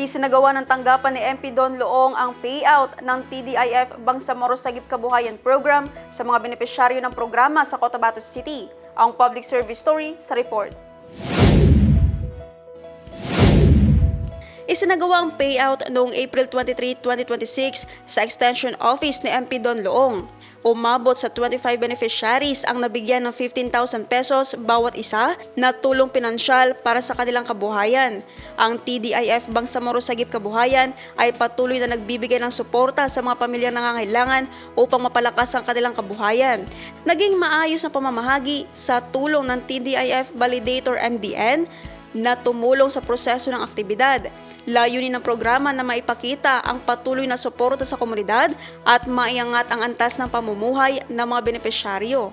Isinagawa ng tanggapan ni MP Don Loong ang payout ng TDIF Bangsamoro Sagip Kabuhayan Program sa mga benepisyaryo ng programa sa Cotabato City. Ang public service story sa report. Isinagawa ang payout noong April 23, 2026 sa Extension Office ni MP Don Loong. Umabot sa 25 beneficiaries ang nabigyan ng 15,000 pesos bawat isa na tulong pinansyal para sa kanilang kabuhayan. Ang TDIF Bangsamoro Sagip Kabuhayan ay patuloy na nagbibigay ng suporta sa mga pamilyang nangangailangan upang mapalakas ang kanilang kabuhayan. Naging maayos ang pamamahagi sa tulong ng TDIF Validator MDN na tumulong sa proseso ng aktibidad. Layunin ng programa na maipakita ang patuloy na suporta sa komunidad at maiangat ang antas ng pamumuhay ng mga benepisyaryo.